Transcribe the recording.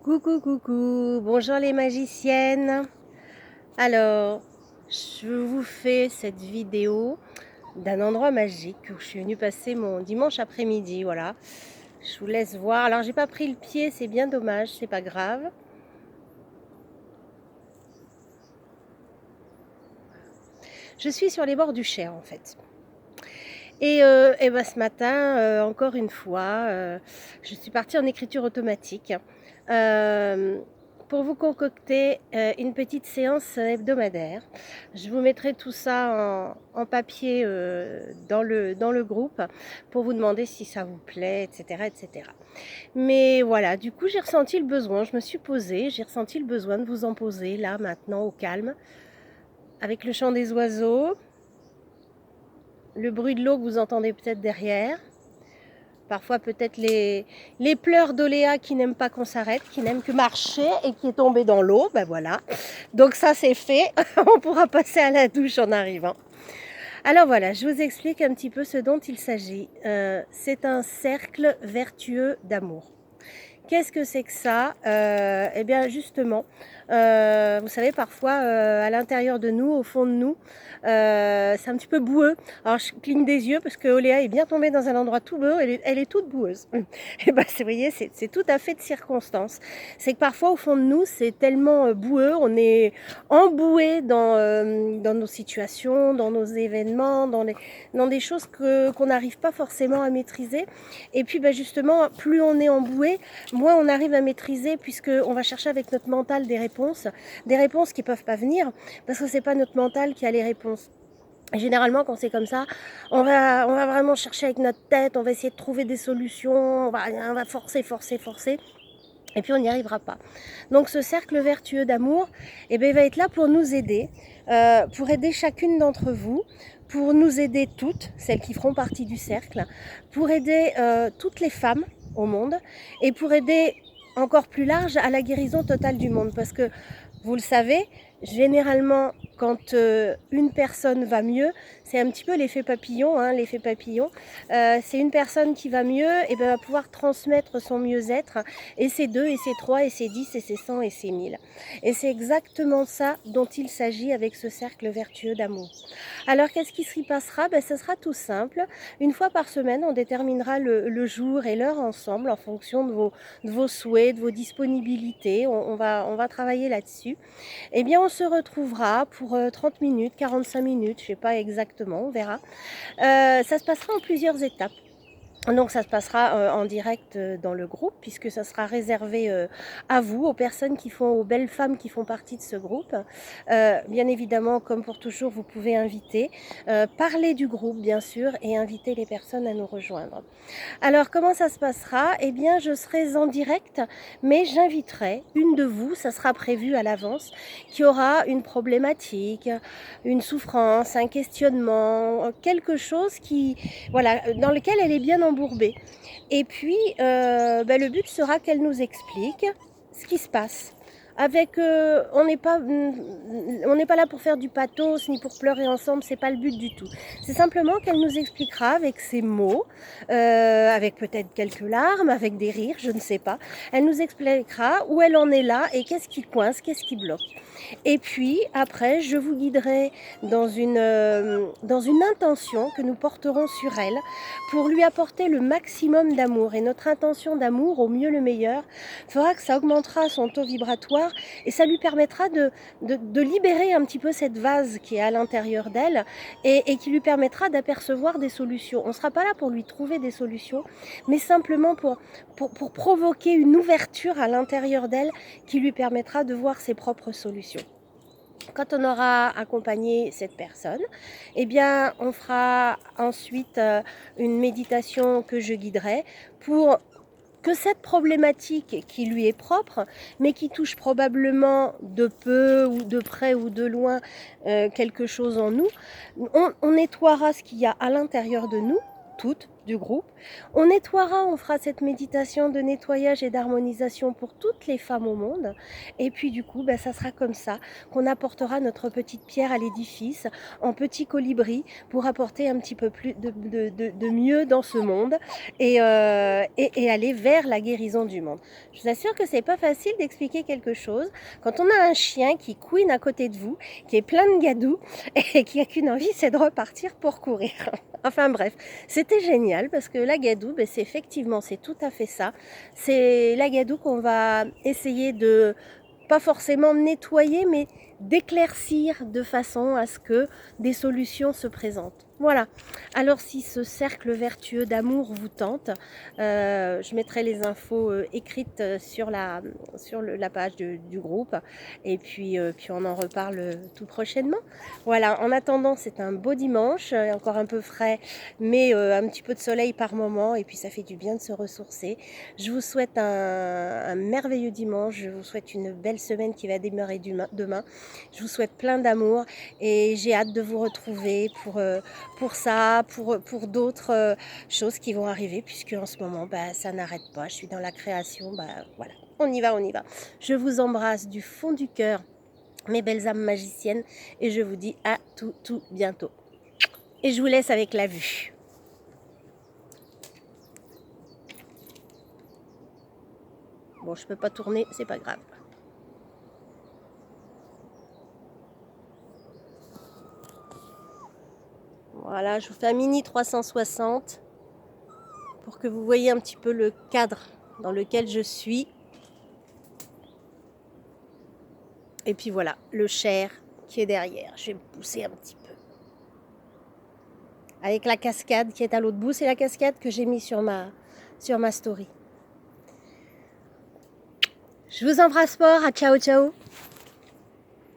Coucou, coucou, bonjour les magiciennes. Alors, je vous fais cette vidéo d'un endroit magique où je suis venue passer mon dimanche après-midi, voilà. Je vous laisse voir. Alors, j'ai pas pris le pied, c'est bien dommage, c'est pas grave. Je suis sur les bords du Cher, en fait. Et ben, ce matin, encore une fois, je suis partie en écriture automatique. Euh, pour vous concocter une petite séance hebdomadaire. Je vous mettrai tout ça en papier dans le groupe pour vous demander si ça vous plaît, etc., etc. Mais voilà, du coup, j'ai ressenti le besoin, je me suis posée, j'ai ressenti le besoin de vous en poser là, maintenant, au calme, avec le chant des oiseaux, le bruit de l'eau que vous entendez peut-être derrière. Parfois peut-être les pleurs d'Oléa qui n'aime pas qu'on s'arrête, qui n'aime que marcher et qui est tombée dans l'eau. Ben voilà. Donc ça c'est fait. On pourra passer à la douche en arrivant. Alors voilà, je vous explique un petit peu ce dont il s'agit. C'est un cercle vertueux d'amour. Qu'est-ce que c'est que ça? Eh bien justement, vous savez parfois à l'intérieur de nous, au fond de nous, c'est un petit peu boueux. Alors je cligne des yeux parce que Oléa est bien tombée dans un endroit tout boueux, elle est toute boueuse. Et ben vous voyez, c'est tout à fait de circonstance. C'est que parfois au fond de nous, c'est tellement boueux, on est emboué dans nos situations, dans nos événements, dans des choses qu'on n'arrive pas forcément à maîtriser. Et puis ben, justement, plus on est emboué, moins on arrive à maîtriser puisqu'on va chercher avec notre mental des réponses qui ne peuvent pas venir parce que c'est pas notre mental qui a les réponses. Généralement, quand c'est comme ça, on va vraiment chercher avec notre tête, on va essayer de trouver des solutions, on va forcer, forcer, forcer. Et puis on n'y arrivera pas. Donc ce cercle vertueux d'amour, eh bien, il va être là pour nous aider, pour aider chacune d'entre vous, pour nous aider toutes, celles qui feront partie du cercle, pour aider toutes les femmes au monde et pour aider encore plus large à la guérison totale du monde. Parce que vous le savez, généralement, quand une personne va mieux, c'est un petit peu l'effet papillon. Hein, l'effet papillon, c'est une personne qui va mieux et ben, va pouvoir transmettre son mieux-être, et c'est 2, et c'est 3, et c'est 10, et c'est 100, et c'est 1000. Et c'est exactement ça dont il s'agit avec ce cercle vertueux d'amour. Alors qu'est-ce qui s'y passera? Ben, ce sera tout simple. Une fois par semaine, on déterminera le jour et l'heure ensemble en fonction de vos souhaits, de vos disponibilités. On va travailler là-dessus. Eh bien, on se retrouvera pour 30 minutes, 45 minutes, je ne sais pas exactement, on verra. Ça se passera en plusieurs étapes. Donc ça se passera en direct dans le groupe, puisque ça sera réservé à vous, aux personnes aux belles femmes qui font partie de ce groupe. Bien évidemment, comme pour toujours, vous pouvez inviter, parler du groupe bien sûr, et inviter les personnes à nous rejoindre. Alors comment ça se passera? Eh bien je serai en direct, mais j'inviterai une de vous, ça sera prévu à l'avance, qui aura une problématique, une souffrance, un questionnement, quelque chose voilà, dans lequel elle est bien embourbée. Et puis ben, le but sera qu'elle nous explique ce qui se passe. On n'est pas là pour faire du pathos ni pour pleurer ensemble, c'est pas le but du tout. C'est simplement qu'elle nous expliquera avec ses mots, avec peut-être quelques larmes, avec des rires, je ne sais pas. Elle nous expliquera où elle en est là et qu'est-ce qui coince, qu'est-ce qui bloque. Et puis après, je vous guiderai dans une intention que nous porterons sur elle pour lui apporter le maximum d'amour. Et notre intention d'amour, au mieux le meilleur, fera que ça augmentera son taux vibratoire et ça lui permettra de libérer un petit peu cette vase qui est à l'intérieur d'elle et qui lui permettra d'apercevoir des solutions. On ne sera pas là pour lui trouver des solutions, mais simplement pour provoquer une ouverture à l'intérieur d'elle qui lui permettra de voir ses propres solutions. Quand on aura accompagné cette personne, eh bien, on fera ensuite une méditation que je guiderai pour que cette problématique qui lui est propre, mais qui touche probablement de peu ou de près ou de loin quelque chose en nous, on nettoiera ce qu'il y a à l'intérieur de nous, toutes, du groupe. On nettoiera, on fera cette méditation de nettoyage et d'harmonisation pour toutes les femmes au monde. Et puis du coup, ça sera comme ça qu'on apportera notre petite pierre à l'édifice en petit colibri pour apporter un petit peu plus de mieux dans ce monde et aller vers la guérison du monde. Je vous assure que c'est pas facile d'expliquer quelque chose quand on a un chien qui couine à côté de vous, qui est plein de gadou et qui a qu'une envie, c'est de repartir pour courir. Enfin bref, c'était génial parce que la gadoue, c'est effectivement, c'est tout à fait ça. C'est la gadoue qu'on va essayer de, pas forcément nettoyer, mais d'éclaircir de façon à ce que des solutions se présentent. Voilà. Alors si ce cercle vertueux d'amour vous tente, je mettrai les infos écrites sur la page du groupe et puis on en reparle tout prochainement. Voilà, en attendant, c'est un beau dimanche, encore un peu frais, mais un petit peu de soleil par moment et puis ça fait du bien de se ressourcer. Je vous souhaite un merveilleux dimanche, je vous souhaite une belle semaine qui va démarrer demain. Je vous souhaite plein d'amour et j'ai hâte de vous retrouver pour ça, pour d'autres choses qui vont arriver, puisque en ce moment, ça n'arrête pas. Je suis dans la création, voilà, on y va, on y va. Je vous embrasse du fond du cœur, mes belles âmes magiciennes, et je vous dis à tout bientôt. Et je vous laisse avec la vue. Bon, je peux pas tourner, c'est pas grave. Voilà, je vous fais un mini 360 pour que vous voyez un petit peu le cadre dans lequel je suis. Et puis voilà, le cher qui est derrière. Je vais me pousser un petit peu. Avec la cascade qui est à l'autre bout, c'est la cascade que j'ai mis sur ma story. Je vous embrasse fort, à ciao ciao.